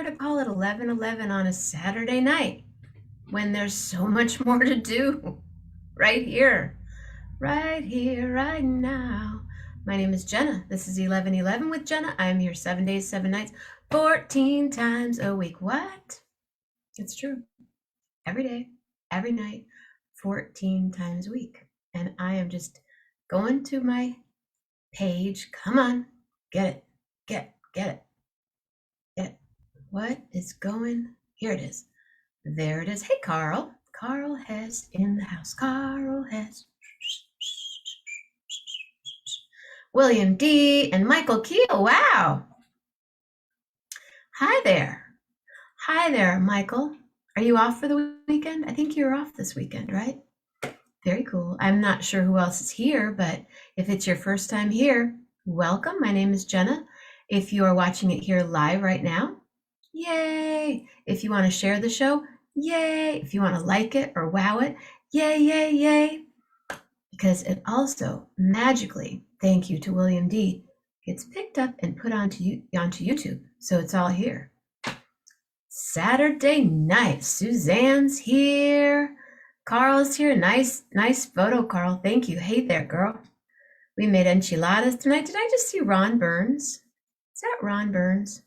to call it 11:11 on a Saturday night when there's so much more to do right here, right now. My name is Jenna. This is 11:11 with Jenna. I'm here 7 days, 7 nights, 14 times a week. What? It's true. Every day, every night, 14 times a week. And I am just going to my page. Come on, get it, get it. What is going? Here it is. There it is. Hey, Carl. Carl Hess in the house. Carl Hess. William D. and Michael Keel. Wow. Hi there. Hi there, Michael. Are you off for the weekend? I think you're off this weekend, right? Very cool. I'm not sure who else is here, but if it's your first time here, welcome. My name is Jenna. If you are watching it here live right now, yay. If you want to share the show, yay. If you want to like it or wow it, yay, yay, yay. Because it also magically, thank you to William D., gets picked up and put onto YouTube. So it's all here. Saturday night. Suzanne's here. Carl's here. Nice photo, Carl. Thank you. Hey there, girl. We made enchiladas tonight. Did I just see Ron Burns? Is that Ron Burns?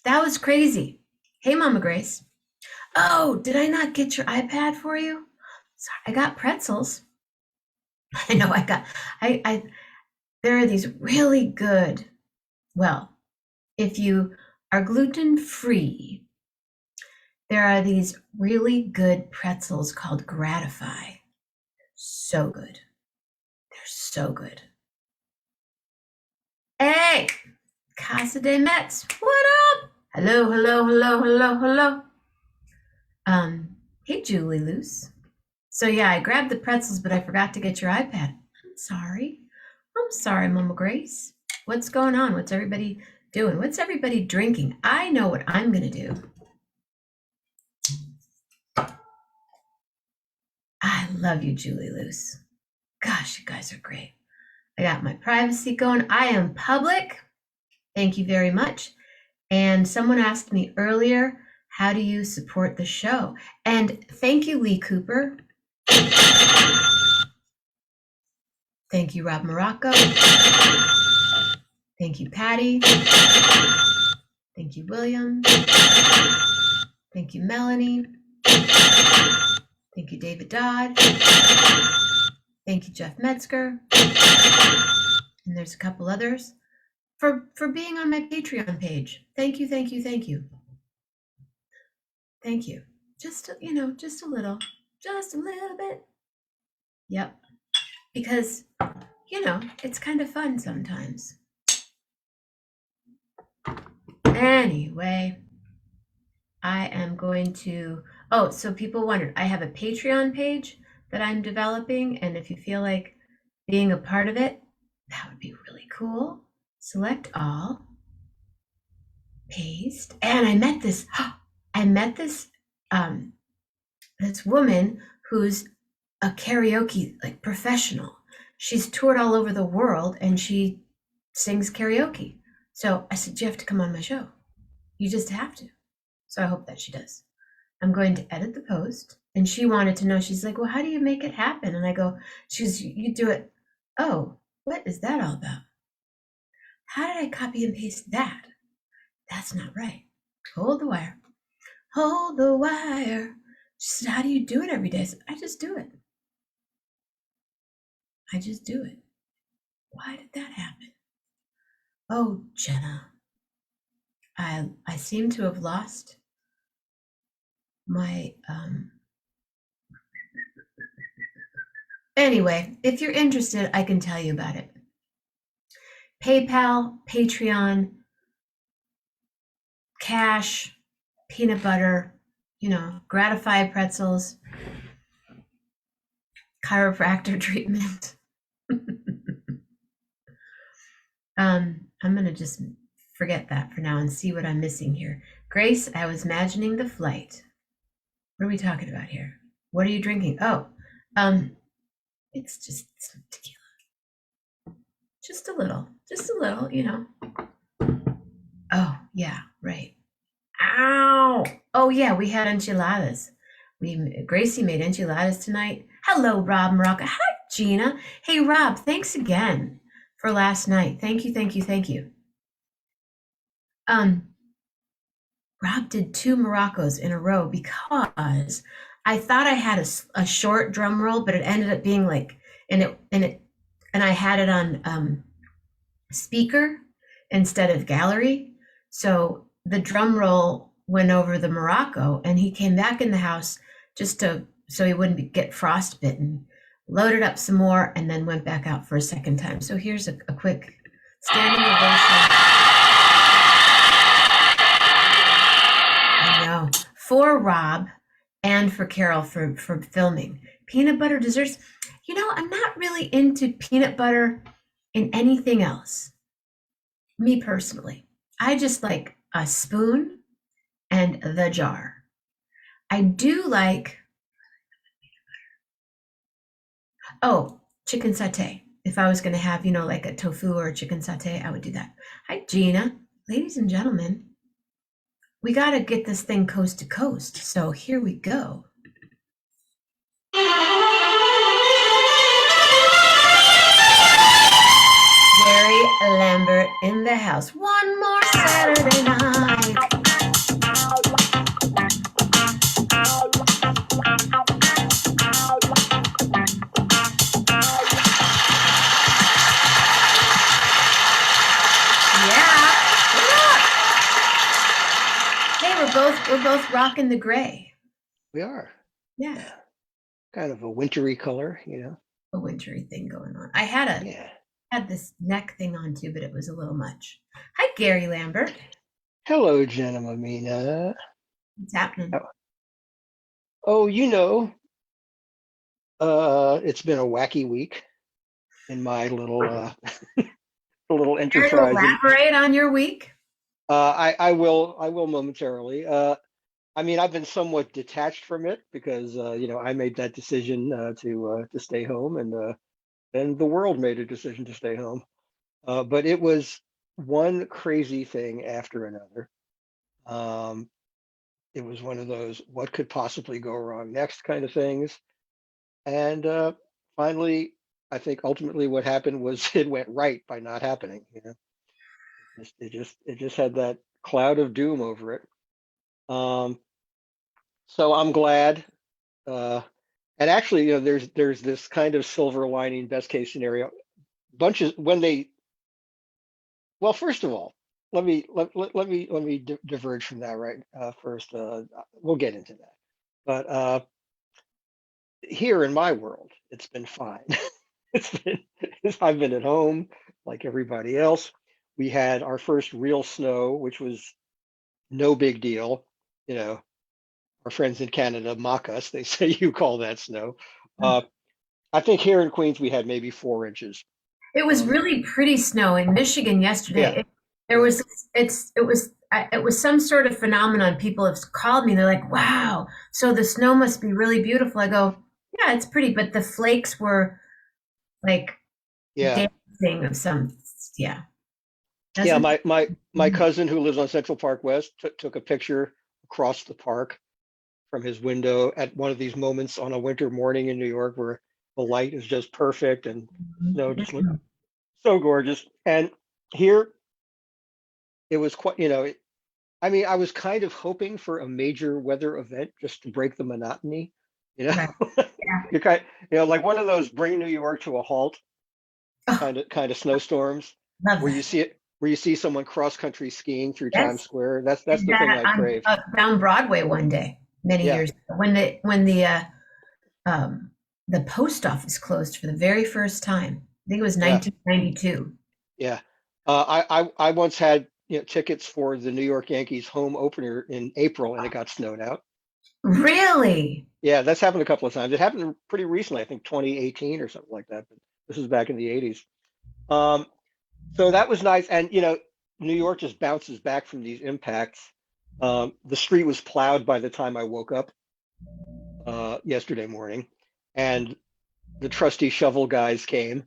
That was crazy. Hey, Mama Grace. Oh, did I not get your iPad for you? Sorry, I got pretzels. I know there are these really good, well, if you are gluten-free, there are these really good pretzels called Gratify. So good. They're so good. Hey, Casa de Metz, what up? Hello. Hey, Julie Luce. So yeah, I grabbed the pretzels, but I forgot to get your iPad. I'm sorry, Mama Grace. What's going on? What's everybody doing? What's everybody drinking? I know what I'm going to do. I love you, Julie Luce. Gosh, you guys are great. I got my privacy going. I am public. Thank you very much. And someone asked me earlier, how do you support the show? And thank you, Lee Cooper. Thank you, Rob Morocco. Thank you, Patty. Thank you, William. Thank you, Melanie. Thank you, David Dodd. Thank you, Jeff Metzger. And there's a couple others for being on my Patreon page. Thank you. Thank you. Just a little bit. Yep. Because, it's kind of fun sometimes. Anyway, I am going to, so people wondered, I have a Patreon page that I'm developing, and if you feel like being a part of it, that would be really cool. Select all, paste, and I met this this woman who's a karaoke professional. She's toured all over the world and she sings karaoke. So I said, you have to come on my show. You just have to. So I hope that she does. I'm going to edit the post. And she wanted to know, she's like, well, how do you make it happen? And I go, you do it. Oh, what is that all about? How did I copy and paste that? That's not right. Hold the wire. She said, how do you do it every day? I said, I just do it. Why did that happen? Oh, Jenna, I seem to have lost my, anyway, if you're interested, I can tell you about it. PayPal, Patreon, cash, peanut butter, Gratify pretzels, chiropractor treatment. I'm going to just forget that for now and see what I'm missing here. Grace, I was imagining the flight. What are we talking about here? What are you drinking? Oh, it's just some tequila. Just a little, Oh, yeah, right. Ow. Oh yeah, we had enchiladas. Gracie made enchiladas tonight. Hello, Rob Morocco. Hi, Gina. Hey, Rob. Thanks again for last night. Thank you, thank you, thank you. Um, Rob did two Moroccos in a row because I thought I had a short drum roll, but it ended up being like, and I had it on speaker instead of gallery. So the drum roll went over the Morocco, and he came back in the house just to so he wouldn't get frostbitten. Loaded up some more, and then went back out for a second time. So here's a quick standing ovation. I know, for Rob and for Carol for filming peanut butter desserts. You know, I'm not really into peanut butter in anything else. Me personally, I just like a spoon and the jar. I do like, oh, chicken satay. If I was going to have, like a tofu or a chicken satay, I would do that. Hi, Gina. Ladies and gentlemen, we got to get this thing coast to coast. So here we go. Jerry Lambert in the house. One more Saturday night. We're both rocking the gray. We are. Yeah. Kind of a wintry color, A wintry thing going on. I had this neck thing on too, but it was a little much. Hi, Gary Lambert. Hello, Jenna Mammina. What's happening? Oh, it's been a wacky week in my little little enterprise. Elaborate on your week. I will momentarily. I've been somewhat detached from it because I made that decision to stay home, and then the world made a decision to stay home. But it was one crazy thing after another. It was one of those what could possibly go wrong next kind of things. And finally, I think ultimately what happened was it went right by not happening. It just had that cloud of doom over it. So I'm glad. And actually, there's this kind of silver lining, best case scenario. Bunches when they. Well, first of all, let me diverge from that right first. We'll get into that, but here in my world, it's been fine. it's been I've been at home like everybody else. We had our first real snow, which was no big deal. Our friends in Canada mock us. They say you call that snow. I think here in Queens we had maybe 4 inches. It was really pretty snow in Michigan yesterday. Yeah. It was some sort of phenomenon. People have called me. They're like, "Wow, so the snow must be really beautiful." I go, "Yeah, it's pretty," but the flakes were like dancing of some. Yeah. Yeah, my cousin who lives on Central Park West took a picture across the park from his window at one of these moments on a winter morning in New York where the light is just perfect and snow just looked so gorgeous. And here it was quite, I was kind of hoping for a major weather event just to break the monotony, Right. Yeah. You're like one of those bring New York to a halt kind of snowstorms Love where that. you see someone cross country skiing through Yes. Times Square. That's the thing I crave. Down Broadway one day, many years ago, when the post office closed for the very first time. I think it was 1992. Yeah. I once had tickets for the New York Yankees home opener in April, and it got snowed out. Really? Yeah, that's happened a couple of times. It happened pretty recently, I think 2018 or something like that. But this was back in the 80s. So that was nice. And New York just bounces back from these impacts. The street was plowed by the time I woke up yesterday morning, and the trusty shovel guys came.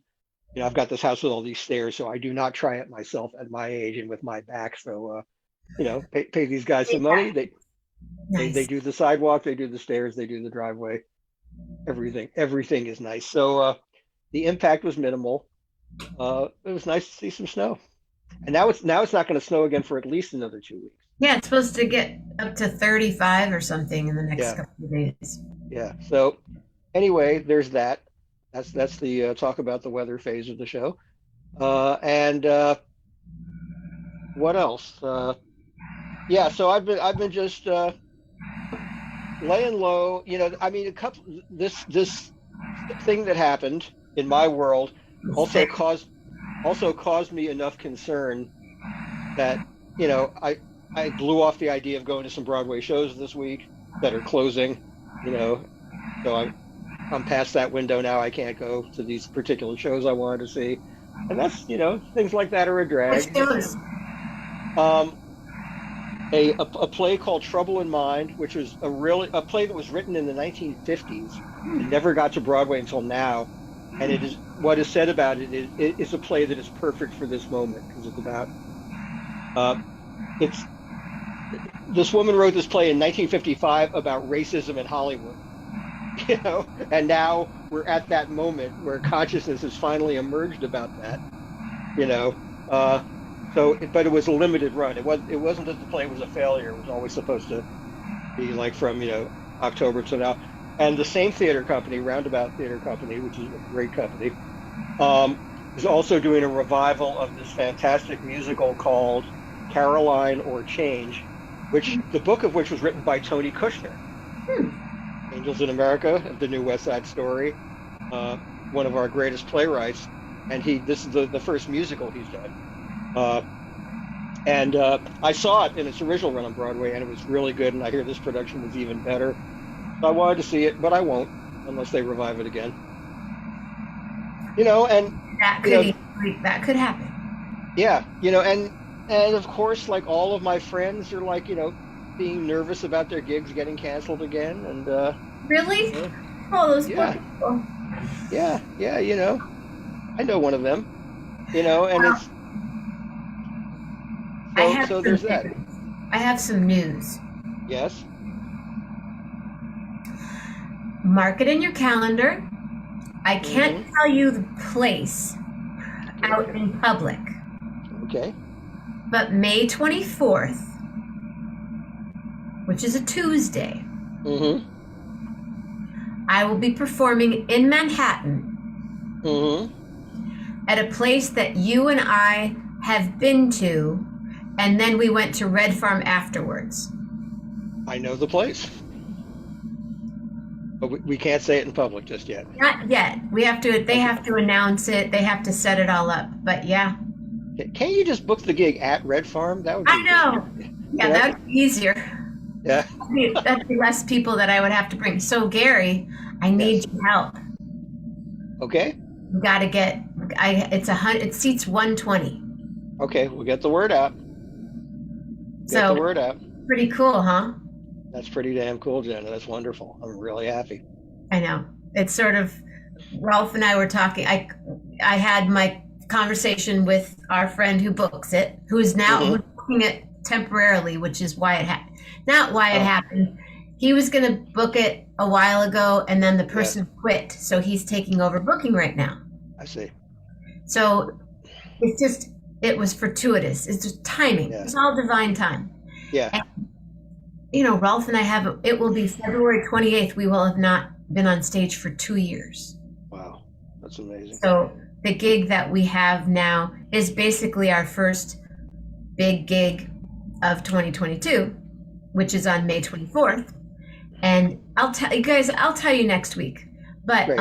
I've got this house with all these stairs, so I do not try it myself at my age and with my back. So pay these guys some money. They Nice. do the sidewalk, they do the stairs, they do the driveway. Everything is nice. So the impact was minimal. It was nice to see some snow. And now it's not going to snow again for at least another 2 weeks. Yeah, it's supposed to get up to 35 or something in the next Yeah, couple of days. yeah. So anyway, there's that. That's the talk about the weather phase of the show. And what else? Yeah. So I've been just laying low. I mean, this thing that happened in my world It's also very caused me enough concern that I blew off the idea of going to some Broadway shows this week that are closing. You know, so I'm past that window now. I can't go to these particular shows I wanted to see, and that's things like that are a which drag. shows. Um, a play called Trouble in Mind, which was a play that was written in the 1950s and never got to Broadway until now. And it is what is said about it's a play that is perfect for this moment because it's about uh, it's this woman wrote this play in 1955 about racism in Hollywood, and now we're at that moment where consciousness has finally emerged about that, you know. But it was a limited run. It wasn't that the play was a failure. It was always supposed to be like from October to now. And the same theater company, Roundabout Theater Company, which is a great company, is also doing a revival of this fantastic musical called Caroline or Change, which the book of which was written by Tony Kushner, Angels in America, the new West Side Story, one of our greatest playwrights, and this is the first musical he's done. And I saw it in its original run on Broadway, and it was really good. And I hear this production was even better. So I wanted to see it, but I won't unless they revive it again. And That could happen. yeah, and of course, like all of my friends are like, being nervous about their gigs getting canceled again, and Really? uh, All those poor yeah, people. yeah, I know one of them, and Well, it's I so have so some there's that. news. I have some news. Yes. Mark it in your calendar. I can't Mm-hmm. tell you the place Okay. out in public, Okay. but May 24th, which is a Tuesday, Mm-hmm. I will be performing in Manhattan Mm-hmm. at a place that you and I have been to, and then we went to Red Farm afterwards. I know the place, but we can't say it in public just yet. Not yet. They Okay. have to announce it. They have to set it all up. But yeah, Can't you just book the gig at Red Farm? That would I be just, know. you Yeah, know? that would be easier. Yeah. That'd be less people that I would have to bring. So Gary, I Yes. need your help. Okay. We got to get. It seats 120. Okay. We'll get the word out. Get the So word out. pretty cool, huh? That's pretty damn cool, Jenna. That's wonderful. I'm really happy. I know. It's sort of Ralph and I were talking. I had my conversation with our friend who books it, who's Mm-hmm. booking it temporarily, which is why it happened. Not why it Oh, happened. He was going to book it a while ago, and then the yeah. person quit, so he's taking over booking right now. I see. So it was fortuitous. It's just timing. Yeah. It's all divine time. Yeah. And, Ralph and I it will be February 28th. We will have not been on stage for 2 years. Wow. That's amazing. So the gig that we have now is basically our first big gig of 2022, which is on May 24th. And I'll tell you next week. But Great.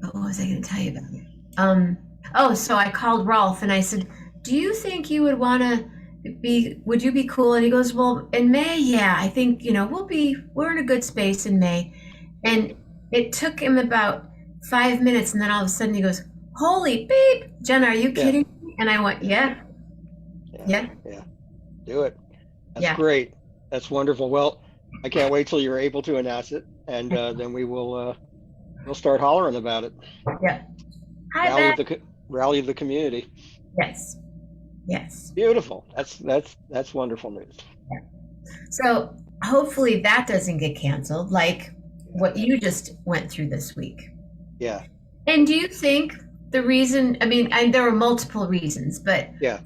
what was I going to tell you about it? So I called Rolf and I said, "Do you think you would want to would you be cool?" And he goes, "Well, in May, yeah, I think, we're in a good space in May." And it took him about 5 minutes, and then all of a sudden he goes, "Holy beep, Jenna, are you Yeah. kidding me?" And I went, "Yeah, yeah, Yeah. Do it. That's yeah, great. That's wonderful. Well, I can't wait till you're able to announce it, and then we'll start hollering about it. yeah." Hi, Rally Beth. the community. Yes. Yes. Beautiful. That's wonderful news. So hopefully that doesn't get canceled, like Yeah, what you just went through this week. yeah, And do you think the reason, there were multiple reasons, but yeah.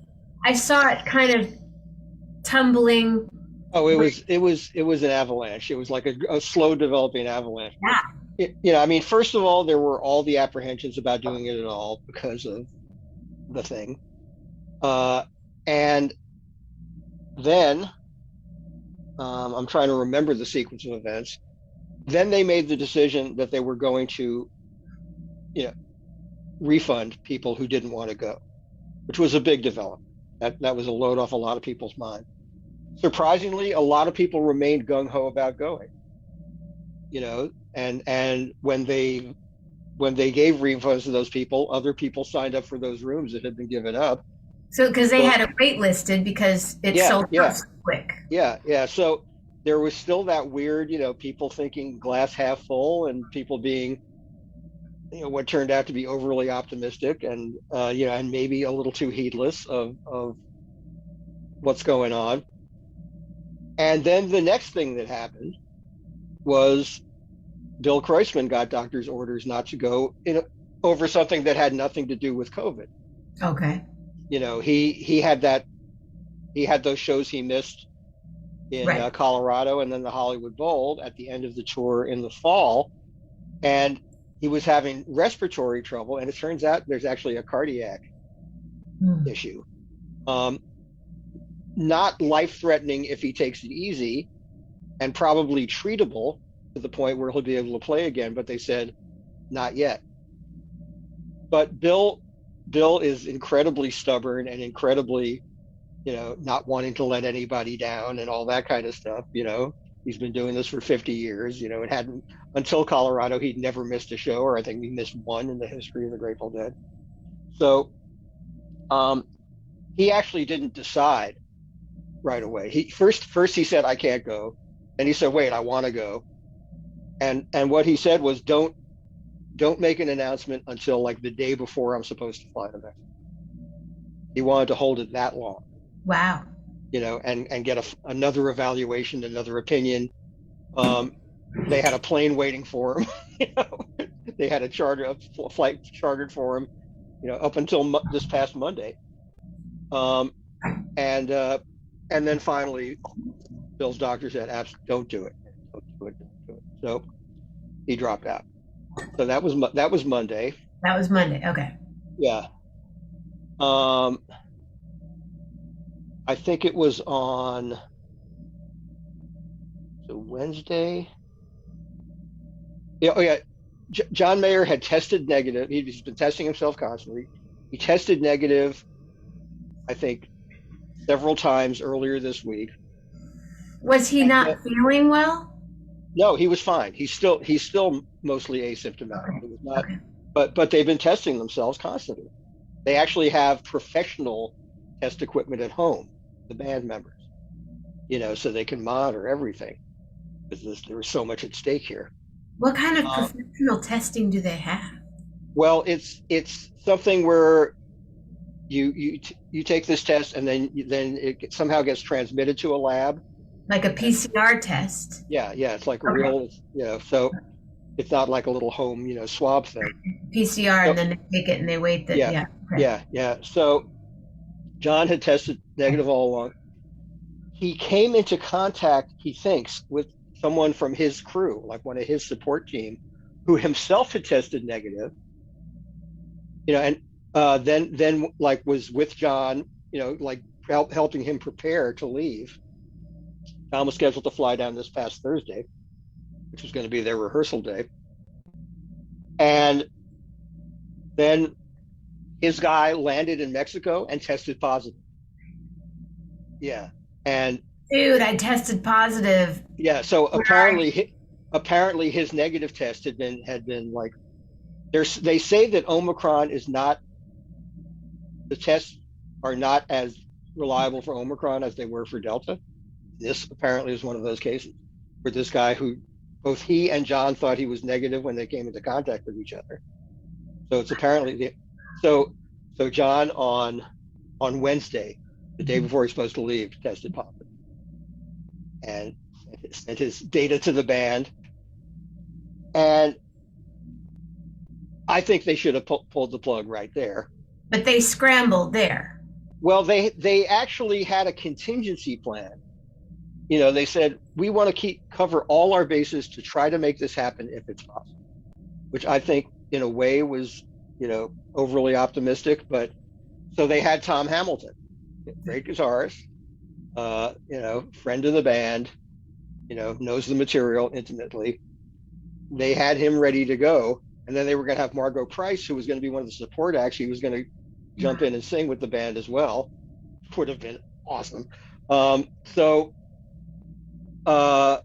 I saw it kind of tumbling. Oh, it was an avalanche. It was like a slow developing avalanche. Yeah. I mean, first of all, there were all the apprehensions about doing it at all because of the thing. Uh, and then I'm trying to remember the sequence of events. Then they made the decision that they were going to, you know, refund people who didn't want to go, which was a big development. That was a load off a lot of people's mind. Surprisingly, a lot of people remained gung ho about going. And when they gave refunds to those people, other people signed up for those rooms that had been given up. So, because they So had it waitlisted because it yeah, sold out yeah, so quick. yeah. So there was still that weird, people thinking glass half full and people being, what turned out to be overly optimistic and and maybe a little too heedless of what's going on. And then the next thing that happened was Bill Kreisman got doctor's orders not to go over something that had nothing to do with COVID. Okay. He had those shows he missed in Right. Colorado and then the Hollywood Bowl at the end of the tour in the fall, and he was having respiratory trouble. And it turns out there's actually a cardiac Hmm. issue. Um, Not life threatening if he takes it easy, and probably treatable to the point where he'll be able to play again. But they said not yet. But Bill is incredibly stubborn and incredibly, not wanting to let anybody down and all that kind of stuff. He's been doing this for 50 years. It hadn't until Colorado, he'd never missed a show, or I think he missed one in the history of the Grateful Dead. So um, he actually didn't decide right away. He first he said, I can't go. And he said, wait, I want to go. And what he said was, don't make an announcement until like the day before I'm supposed to fly to Mexico. He wanted to hold it that long, Wow. and get another evaluation, another opinion. Um, they had a plane waiting for him. you know, they had a flight chartered for him, up until this past Monday. Um, and then finally, Bill's doctor said, don't do it. Don't do it. Don't do it. So he dropped out. So that was Monday. That was Monday. Okay. Yeah. Um, I think it was on Wednesday. Yeah, oh yeah. John Mayer had tested negative. He's been testing himself constantly. He tested negative, I think, several times earlier this week. Was he And not feeling well? no, he was fine. He's still mostly asymptomatic. Okay. It was not, Okay. but they've been testing themselves constantly. They actually have professional test equipment at home, the band members, so they can monitor everything because there's so much at stake here. What kind of Uh, professional testing do they have? well, it's something where you take this test and then it somehow gets transmitted to a lab. Like a And PCR test? yeah, it's like a Okay. real, so it's not like a little home, swab thing. PCR, and So then they take it and they wait that, yeah, yeah. Okay. yeah. So John had tested negative all along. He came into contact, he thinks, with someone from his crew, like one of his support team, who himself had tested negative, and then like was with John, like helping him prepare to leave. John was scheduled to fly down this past Thursday, which was going to be their rehearsal day. And then his guy landed in Mexico and tested positive. Yeah. And Dude, I tested positive. yeah, so When I, apparently his negative test had been like, they say that Omicron is not, the tests are not as reliable for Omicron as they were for Delta. This apparently is one of those cases where this guy, who both he and John thought he was negative when they came into contact with each other. So it's apparently so John on on Wednesday, the day before he's supposed to leave, tested positive and sent his data to the band. And I think they should have pulled the plug right there. But they scrambled there. Well, they actually had a contingency plan. They said we want to cover all our bases to try to make this happen if it's possible, which I think in a way was overly optimistic. But so they had Tom Hamilton, great guitarist, friend of the band, knows the material intimately. They had him ready to go, and then they were going to have Margot Price, who was going to be one of the support acts. She was going to jump in and sing with the band as well. Would have been awesome. And I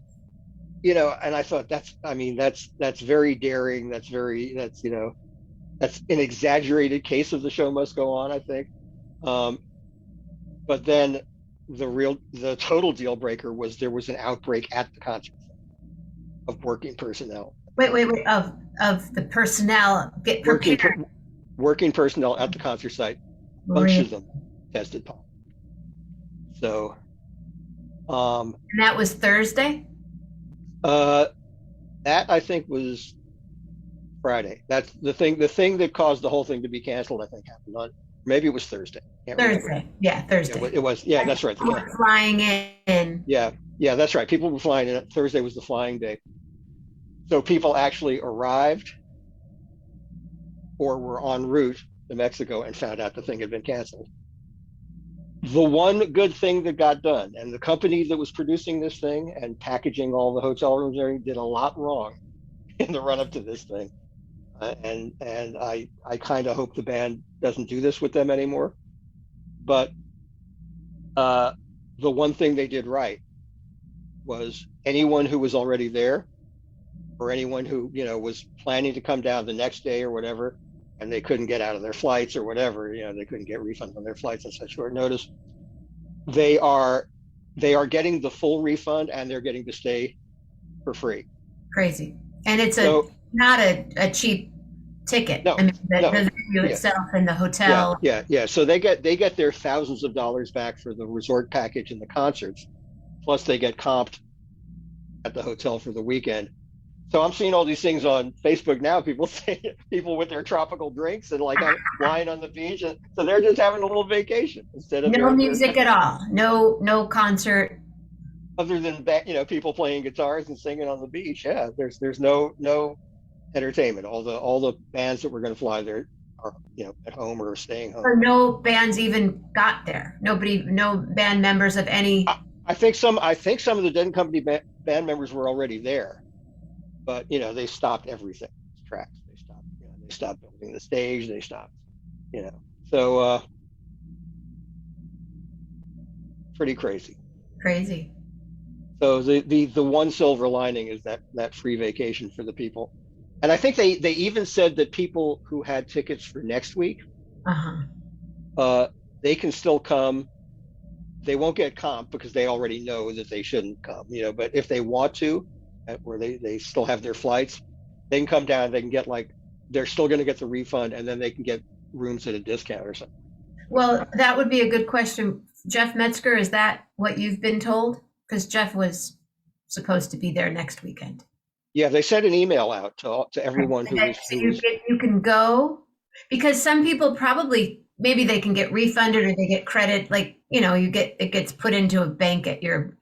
thought that's very daring. That's an exaggerated case of the show must go on, I think. But then the total deal breaker was there was an outbreak at the concert of working personnel. Wait. Of the personnel get prepared. Working personnel at the concert site, a bunch of them tested positive. So, and that was Thursday? That I think was Friday. That's the thing that caused the whole thing to be canceled, I think happened on, maybe it was Thursday. Thursday. Yeah, Thursday. It was, yeah, that's right. People were flying in. Yeah, that's right. People were flying in. Thursday was the flying day. So people actually arrived or were en route to Mexico and found out the thing had been canceled. The one good thing that got done, and the company that was producing this thing and packaging all the hotel rooms and everything did a lot wrong in the run up to this thing. And I kind of hope the band doesn't do this with them anymore. But the one thing they did right was anyone who was already there, or anyone who was planning to come down the next day or whatever, and they couldn't get out of their flights or whatever, they couldn't get refunds on their flights on such short notice, they are getting the full refund and they're getting to stay for free. Crazy. And it's not a cheap ticket. No, I mean, the venue itself and the hotel. Yeah. So they get their thousands of dollars back for the resort package and the concerts, plus they get comped at the hotel for the weekend. So I'm seeing all these things on Facebook now. People with their tropical drinks and lying on the beach, and so they're just having a little vacation instead of no music at all. No concert. Other than people playing guitars and singing on the beach. Yeah, there's no entertainment. All the bands that were going to fly there are at home or staying home. Or no bands even got there. No band members of any. I think some of the Dead Company band members were already there. But they stopped everything. Tracks. They stopped building the stage. They stopped. So pretty crazy. Crazy. So the one silver lining is that free vacation for the people, and I think they even said that people who had tickets for next week, they can still come. They won't get comp because they already know that they shouldn't come. But if they want to, where they still have their flights, they can come down. They can get they're still going to get the refund, and then they can get rooms at a discount or something. Well, that would be a good question. Jeff Metzger, is that what you've been told? Because Jeff was supposed to be there next weekend. Yeah, they sent an email out to everyone who was. You can go, because some people probably maybe they can get refunded or they get credit. It gets put into a bank at your.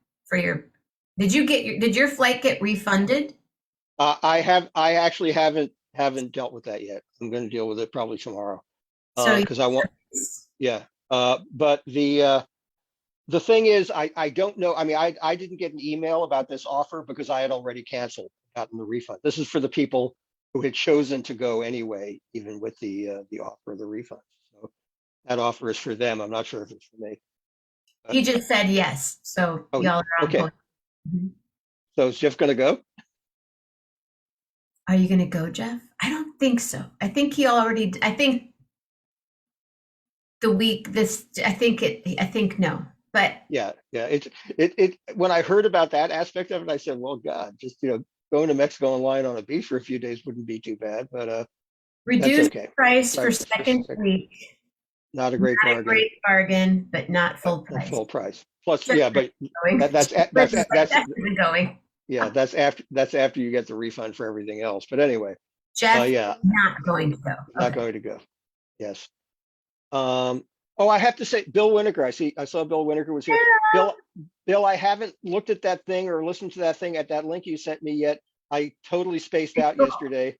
Did your flight get refunded? I actually haven't dealt with that yet. I'm going to deal with it probably tomorrow. Because I want. Yeah. But the thing is, I don't know. I mean, I didn't get an email about this offer because I had already gotten the refund. This is for the people who had chosen to go anyway, even with the offer of the refund. So that offer is for them. I'm not sure if it's for me. He just said yes. So y'all are on okay. board. Mm-hmm. So is Jeff going to go? Are you going to go, Jeff? I don't think so. I think no. But yeah. It when I heard about that aspect of it, I said, well, God, just going to Mexico and lying on a beach for a few days wouldn't be too bad. But reduced price for second week. not a great Not a bargain. great bargain, but not full At price. full price. Plus, Just yeah, but going. that's Just going. yeah, that's after you get the refund for everything else. But anyway, Jeff, yeah, not going to go. not Okay. going to go. Yes. Oh, I have to say, Bill Winokur. I saw Bill Winokur was here. Bill, I haven't looked at that thing or listened to that thing at that link you sent me yet. I totally spaced out yesterday.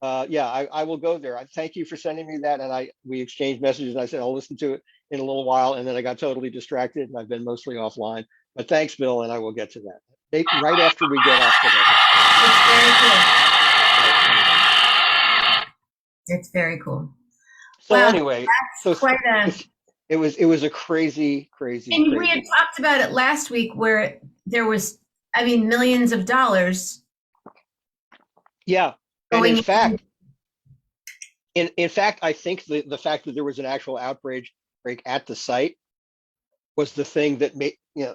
Yeah, I will go there. I thank you for sending me that, and we exchanged messages. And I said I'll listen to it in a little while, and then I got totally distracted, and I've been mostly offline. But thanks, Bill, and I will get to that right after we get off the record. It's very cool. So wow, anyway, that's quite it was a crazy. And we had talked about it last week, where there was, I mean, millions of dollars. Yeah, and in fact, I think the fact that there was an actual outbreak at the site was the thing that made, the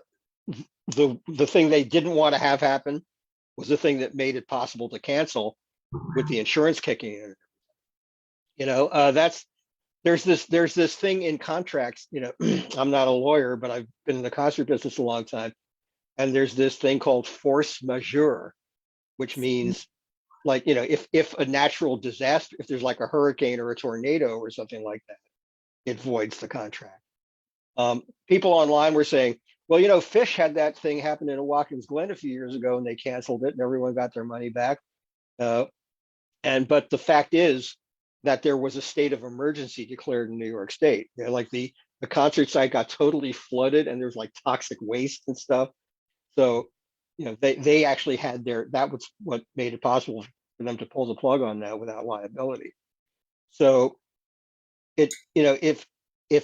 thing they didn't want to have happen was the thing that made it possible to cancel with the insurance kicking in. There's this thing in contracts, I'm not a lawyer, but I've been in the concert business a long time. And there's this thing called force majeure, which means, like, if a natural disaster, if there's like a hurricane or a tornado or something like that, it voids the contract. People online were saying, well, Fish had that thing happen in Watkins Glen a few years ago and they canceled it and everyone got their money back. But the fact is that there was a state of emergency declared in New York State. Like the concert site got totally flooded and there's like toxic waste and stuff. So, they actually had that was what made it possible for them to pull the plug on that without liability. So if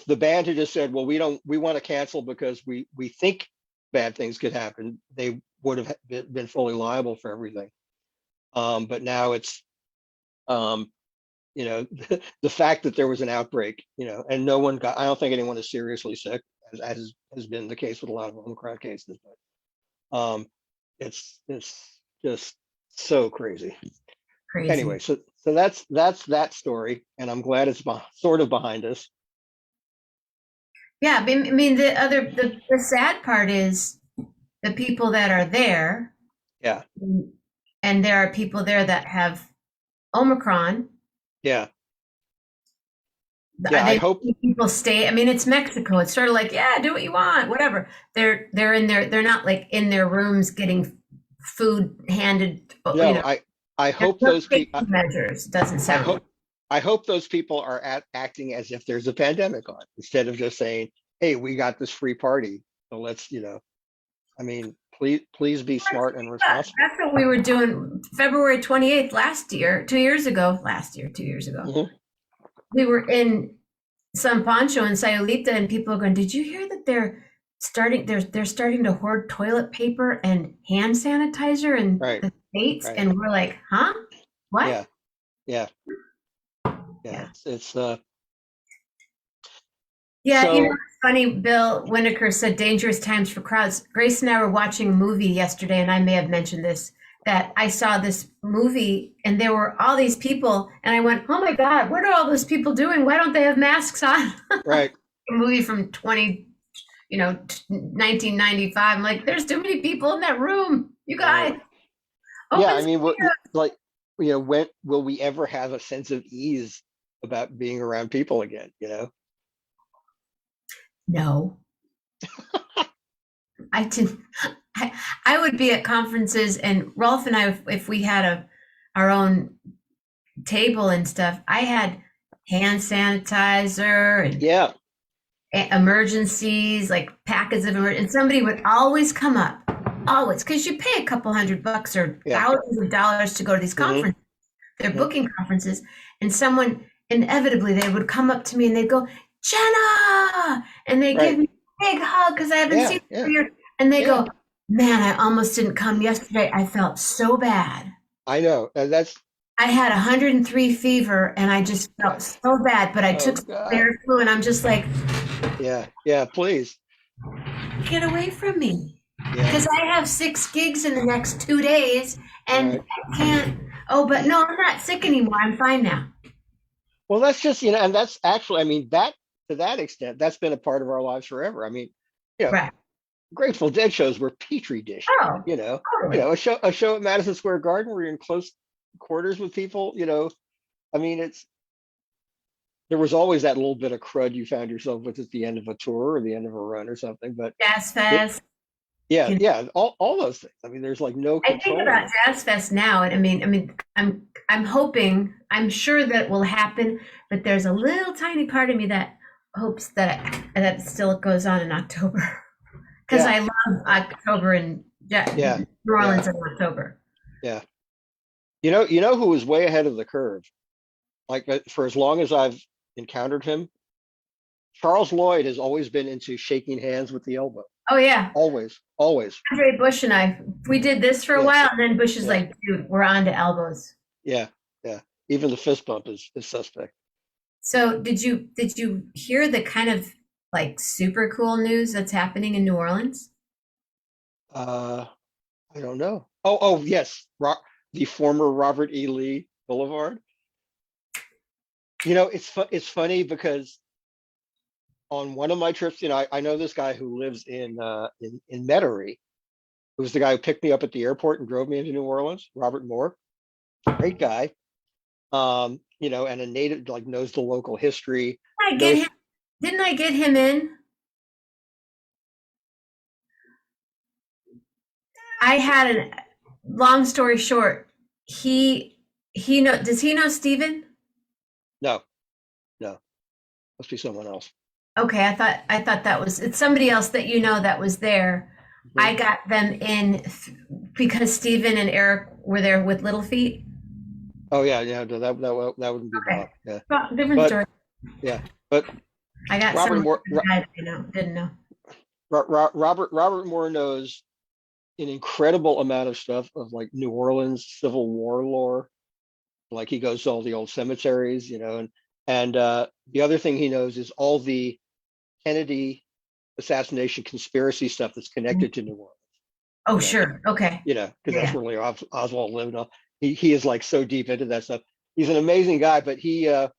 the band had just said, well, we want to cancel because we think bad things could happen, they would have been fully liable for everything. But now it's, the fact that there was an outbreak, and no one I don't think anyone is seriously sick, as has been the case with a lot of Omicron cases, but it's just so crazy. Anyway, so that's that story, and I'm glad it's sort of behind us. Yeah, I mean, the sad part is the people that are there. Yeah. And there are people there that have Omicron. Yeah. Yeah, I hope people stay. I mean, it's Mexico. It's sort of like, yeah, do what you want, whatever. They're in there. They're not like in their rooms getting food handed. No, I hope those people measures doesn't sound. I hope those people are acting as if there's a pandemic on, instead of just saying, hey, we got this free party, so let's, I mean, please be smart and responsible. That's what we were doing February 28th 2 years ago. Mm-hmm. We were in San Pancho in Sayulita, and people are going, did you hear that they're starting to hoard toilet paper and hand sanitizer in the States? Right. And we're like, huh? What? Yeah. It's yeah, so, it's funny, Bill Winokur said dangerous times for crowds. Grace and I were watching a movie yesterday, and I may have mentioned this, that I saw this movie and there were all these people, and I went, oh my God, what are all those people doing? Why don't they have masks on? Right. A movie from 1995. I'm like, there's too many people in that room. You guys. Yeah, I mean, when will we ever have a sense of ease about being around people again, No. I didn't. I would be at conferences, and Rolf and I, if we had our own table and stuff, I had hand sanitizer and emergencies, like packets of and somebody would always come up, always, because you pay a couple $100 or thousands of dollars to go to these conferences. They're booking conferences, and someone inevitably they would come up to me and they'd go, Jenna, and they give me a big hug because I haven't seen you for years, and they go, man, I almost didn't come yesterday. I felt so bad. I know. I had 103 fever and I just felt so bad, but I took some flu, and I'm just like, yeah, please get away from me, because I have 6 gigs in the next 2 days, and I can't. Oh, but no, I'm not sick anymore. I'm fine now. Well, that's just, and that's actually, I mean, that to that extent, that's been a part of our lives forever. I mean, you know, Right. Grateful Dead shows were petri dish. Oh, You know, totally. a show at Madison Square Garden where you're in close quarters with people. You know, I mean, it's there was always that little bit of crud you found yourself with at the end of a tour or the end of a run or something. But Jazz it, Fest. yeah, You know, yeah, all those things. I mean, there's like no I think controlling about it. Jazz Fest now, and I'm hoping, I'm sure that will happen, but there's a little tiny part of me that hopes that still goes on in October because Yeah, I love October and yeah, New yeah, Orleans in October. yeah. You know who was way ahead of the curve? Like for as long as I've encountered him, Charles Lloyd has always been into shaking hands with the elbow. Oh yeah, Always, always. Andre Bush and I, we did this for a Yeah, while, and then Bush is yeah, like, "Dude, we're on to elbows." yeah, yeah. Even the fist bump is suspect. So did you hear the kind of like super cool news that's happening in New Orleans? Uh, I don't know. Oh, yes. The former Robert E. Lee Boulevard. You know, it's funny because on one of my trips, I know this guy who lives in Metairie, who's the guy who picked me up at the airport and drove me into New Orleans, Robert Moore. Great guy. And a native, like, knows the local history, I get knows. him. Didn't I get him in? I had an long story short. He know does he know Steven? No, no, must be someone else. Okay, I thought that was it's somebody else that you know that was there. I Mhm. got them in because Steven and Eric were there with Little Feet. Oh yeah, yeah, no, that wouldn't be Okay. Bob. Yeah, Well, different but story. yeah, but I got Robert some Moore, guys I know didn't know. Robert Moore knows an incredible amount of stuff of like New Orleans Civil War lore. Like he goes to all the old cemeteries, and the other thing he knows is all the Kennedy assassination conspiracy stuff that's connected to New Orleans. Oh, You know, sure. Okay. because that's Yeah. where Lee Oswald lived. He is like so deep into that stuff. He's an amazing guy, but the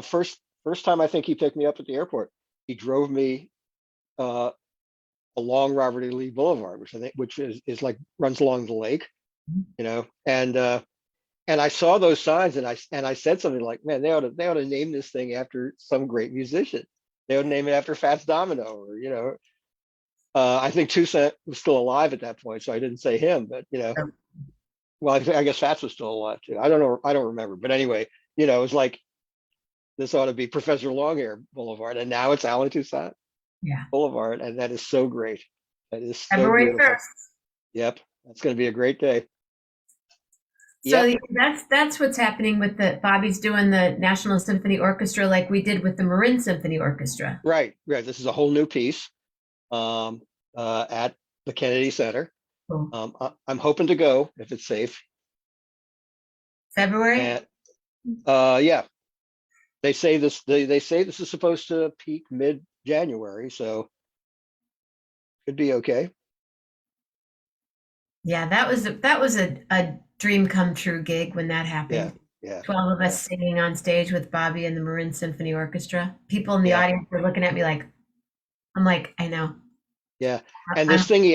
first time I think he picked me up at the airport, he drove me uh, along Robert E. Lee Boulevard, which is like runs along the lake, and I saw those signs, and I said something like, "Man, they ought to name this thing after some great musician. They ought to name it after Fats Domino, or I think Toussaint was still alive at that point, so I didn't say him, but well, I guess Fats was still alive too. I don't know, I don't remember, but anyway, it was like this ought to be Professor Longhair Boulevard, and now it's Alan Toussaint Yeah. Boulevard, and that is so great. That is so February beautiful. 1st. Yep, that's going to be a great day. So Yep, that's what's happening with the Bobby's doing the National Symphony Orchestra like we did with the Marin Symphony Orchestra. right, right. This is a whole new piece um, at the Kennedy Center. Cool. I'm hoping to go if it's safe. February? And yeah, they say this is supposed to peak mid-January, so could be okay. Yeah, that was a dream come true gig when that Yeah, happened. yeah, 12 of yeah, us singing on stage with Bobby and the Marin Symphony Orchestra. People in the yeah, audience were looking at me like, I'm like, I know. yeah. And I'm this thing he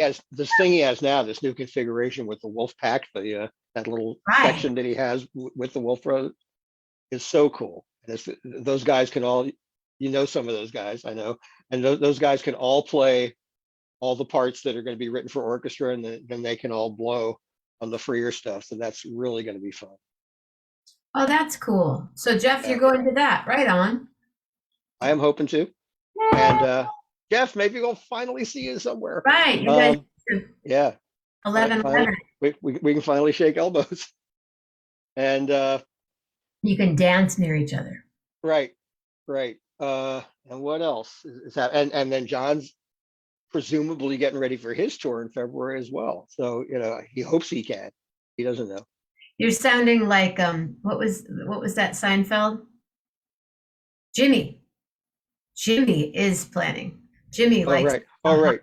has now, this new configuration with the Wolf Pack, that little right. section that he has with the Wolf Brothers is so cool. And those guys can all, some of those guys I know, and those guys can all play all the parts that are going to be written for orchestra, and then they can all blow on the freer stuff. So that's really going to be fun. Oh, that's cool. So Jeff, you're Yeah, going to that. Right on. I am hoping to. And Jeff, maybe we'll finally see you somewhere. Right. You guys Um, yeah, 11:11. we can finally shake elbows. And You can dance near each other. right, right. And what else is that? And then John's presumably getting ready for his tour in February as well. So he hopes he can. He doesn't know. You're sounding like what was that Seinfeld? Jimmy. Jimmy is planning. Jimmy Oh likes right. Oh right.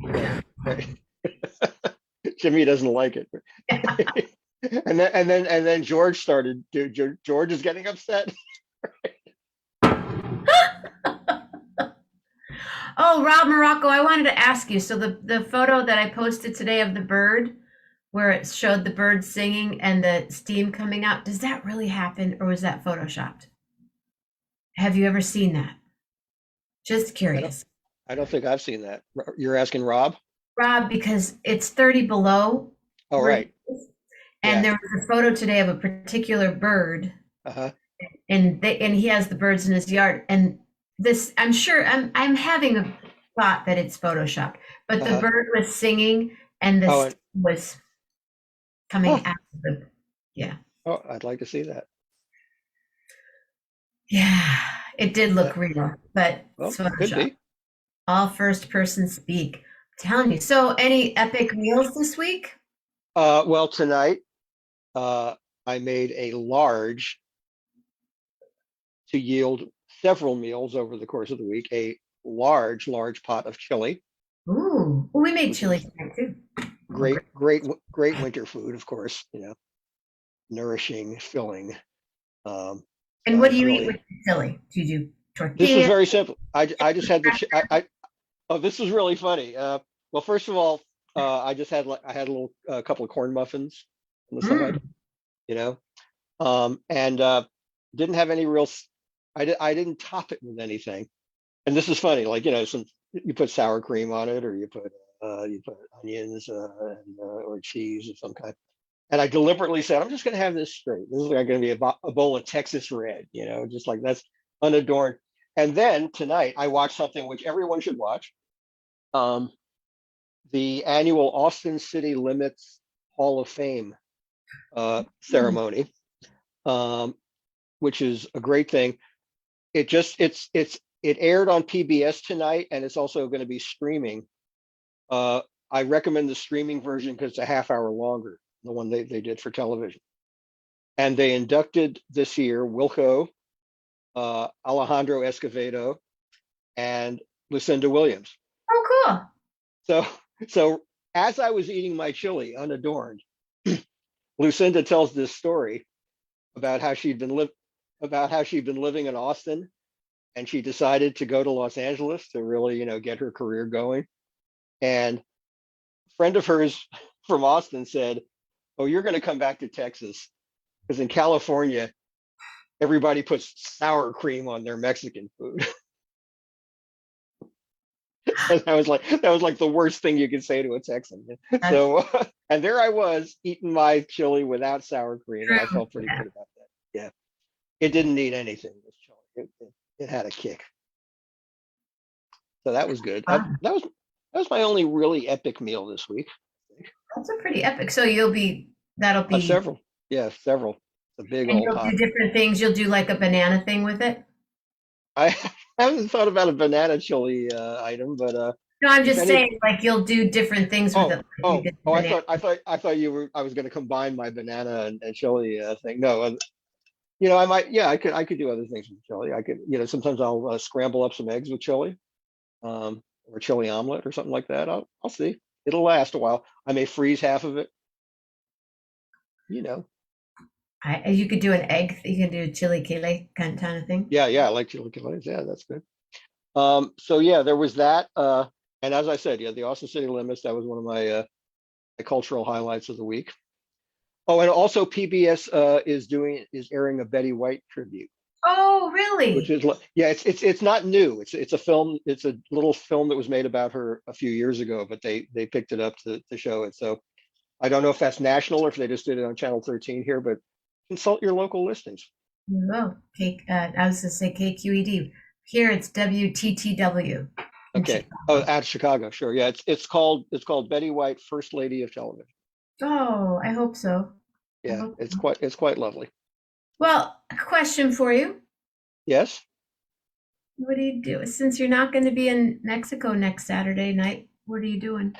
Right. Right. Jimmy doesn't like it. And then George started. George is getting upset. Oh, Rob Morocco, I wanted to ask you. So the photo that I posted today of the bird, where it showed the bird singing and the steam coming out, does that really happen or was that photoshopped? Have you ever seen that? Just I don't, curious. I don't think I've seen that. You're asking Rob? Rob, because it's 30 below Oh, where he right. is, and Yeah. there was a photo today of a particular bird, Uh-huh. and he has the birds in his yard, and this I'm having a thought that it's photoshopped, but the Uh-huh. bird was singing and the Oh, steam was coming oh, out of the yeah. oh, I'd like to see that. Yeah, it did look That, real, but it's well, could Photoshop. be. All first person speak. I'm telling you. So, any epic meals this week? Well, tonight, uh, I made a large to yield several meals over the course of the week, a large pot of chili, Ooh, well, we made which chili is tonight too. Oh, great. great winter food, of course, nourishing, filling. So And I what do was you eat with really, the chili? Do you do this was tortilla? very simple. I just had oh, this is really funny. Well, first of all, I just had I had a little couple of corn muffins on the side, Mm, you know, and didn't have any real, I didn't top it with anything. And this is funny, like, some, you put sour cream on it, or you put onions, or cheese of some kind. And I deliberately said, I'm just going to have this straight. This is going to be a bowl of Texas Red, just like that's unadorned. And then tonight, I watched something which everyone should watch, um, the annual Austin City Limits Hall of Fame mm. ceremony, um, which is a great thing. It aired on PBS tonight, and it's also going to be streaming. Uh, I recommend the streaming version because it's a half hour longer, the one they did for television. And they inducted this year Wilco, Alejandro Escovedo, and Lucinda Williams. Oh, cool. So, so as I was eating my chili unadorned, Lucinda tells this story about how she'd been living in Austin, and she decided to go to Los Angeles to really, get her career going. And a friend of hers from Austin said, "Oh, you're going to come back to Texas because in California, everybody puts sour cream on their Mexican food." And that was like the worst thing you could say to a Texan. That's So, and there I was eating my chili without sour cream, and I true. felt pretty Yeah. good about that. Yeah, it didn't need anything. This chili, it had a kick, so that was good. Fun. That was my only really epic meal this week. That's a pretty epic. So that'll be, Several, yeah, several. A big and old you'll do pot. different things. You'll do like a banana thing with it. I haven't thought about a banana chili item, but No, I'm if just any, saying, like you'll do different things with it. oh, Like you oh, did the oh, banana. I thought I was going to combine my banana and chili thing. No, I might, yeah, I could do other things with chili. I could, sometimes I'll scramble up some eggs with chili, or chili omelet or something like that. I'll see. It'll last a while. I may freeze half of it, you know. You could do an egg. You can do chili kale kind of thing. Yeah, yeah, I like chili chilaquiles. Yeah, that's good. So yeah, there was that. And as I said, yeah, the Austin City Limits, that was one of my cultural highlights of the week. Oh, and also PBS is airing a Betty White tribute, Oh, which really? is yeah, it's not new. It's a film. It's a little film that was made about her a few years ago, but they picked it up to show it. So I don't know if that's national or if they just did it on Channel 13 here, but consult your local listings. Oh, I was going to say KQED. Here it's WTTW in Okay. Oh, Chicago. out of Chicago, sure. Yeah, it's called Betty White, First Lady of Television. Oh, I hope so. I Yeah, hope it's so. quite lovely. Well, a question for you. Yes. What do you do? Since you're not going to be in Mexico next Saturday night, what are you doing?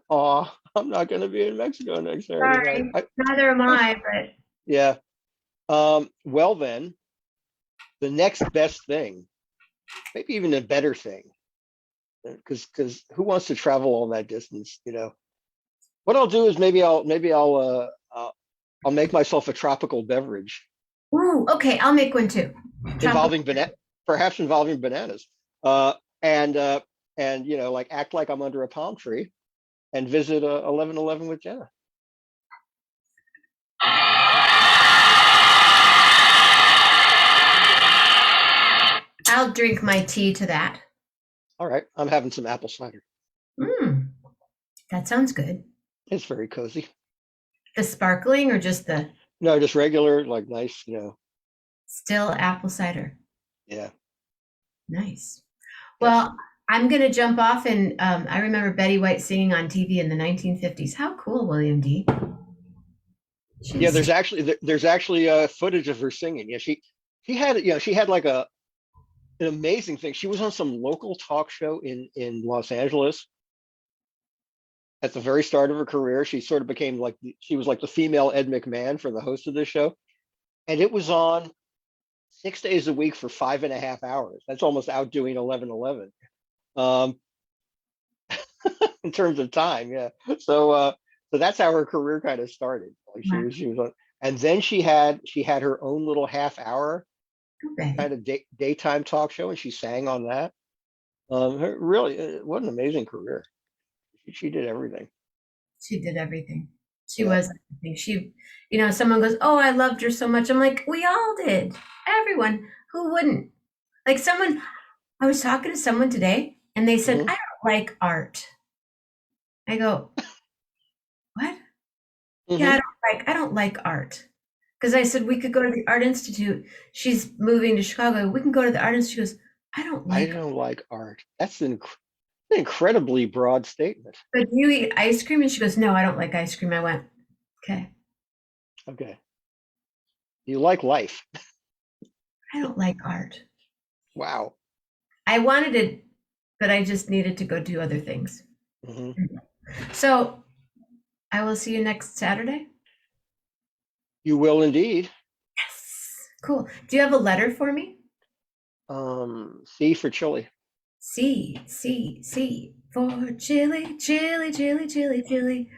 Oh, I'm not going to be in Mexico next Saturday night. Sorry, neither am I, but Yeah. Well then, the next best thing, maybe even a better thing, because who wants to travel all that distance? What I'll do is I'll make myself a tropical beverage ooh, okay, I'll make one too. Tropical. involving perhaps involving bananas. Uh, and like act like I'm under a palm tree and visit 1111 with Jenna. I'll drink my tea to that. All right, I'm having some apple cider. That sounds good. It's very cozy. The sparkling or just the No, just regular, like nice, still apple cider? Yeah. Nice. Yes. Well, I'm going to jump off, and I remember Betty White singing on TV in the 1950s. How cool, William D. Yeah, there's actually footage of her singing. Yeah, she had like an amazing thing. She was on some local talk show in Los Angeles at the very start of her career. She sort of became like she was like the female Ed McMahon for the host of this show, and it was on 6 days a week for 5.5 hours. That's almost outdoing 1111 in terms of time. Yeah, so that's how her career kind of started. Like she was on, and then she had her own little half-hour kind of daytime talk show, and she sang on that. Really, what an amazing career. She did everything. She did everything. She was everything. She, someone goes, "Oh, I loved her so much." I'm like, we all did. Everyone. Who wouldn't? Like I was talking to someone today, and they said, "I don't like art." I go, "What?" Yeah, I don't like art. Because I said we could go to the Art Institute. She's moving to Chicago. We can go to the Art Institute. She goes, I don't like art. That's an incredibly broad statement. But do you eat ice cream? And she goes, no, I don't like ice cream. I went, okay. Okay. You like life. I don't like art. Wow. I wanted it, but I just needed to go do other things. So I will see you next Saturday. You will indeed. Yes. Cool. Do you have a letter for me? C for chili. C for chili, chili, chili, chili, chili.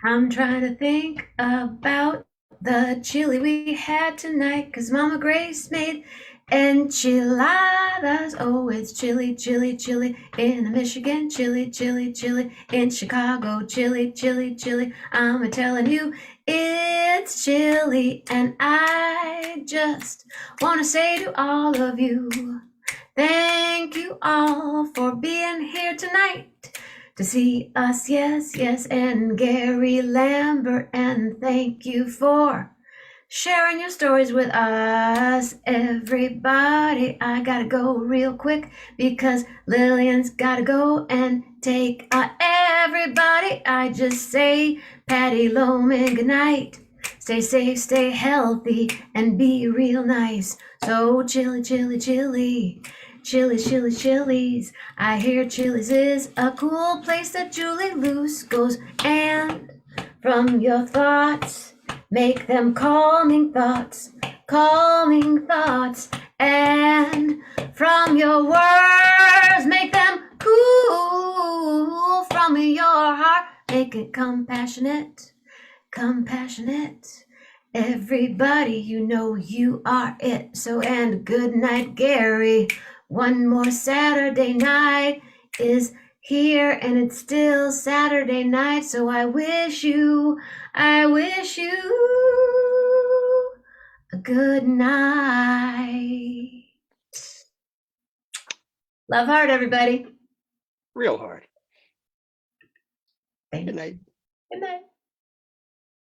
I'm trying to think about the chili we had tonight, 'cause Mama Grace made enchiladas. Oh, it's chili, chili, chili in Michigan, chili, chili, chili in Chicago, chili, chili, chili. I'm telling you, it's chili, and I just want to say to all of you, thank you all for being here tonight to see us, yes, and Gary Lambert, and thank you for sharing your stories with us, everybody. I gotta go real quick because Lillian's gotta go and take everybody. I just say Patty Loman good night. Stay safe, stay healthy, and be real nice. So chili, chili, chili. Chili's, Chili's, Chili's. I hear Chili's is a cool place that Julie Luce goes. And from your thoughts, make them calming thoughts, and from your words, make them cool. From your heart, make it compassionate. Everybody, you are it. So, and good night, Gary. One more Saturday night is here, and it's still Saturday night. So I wish you a good night. Love hard, everybody. Real hard. Thank Good night. you. Good night.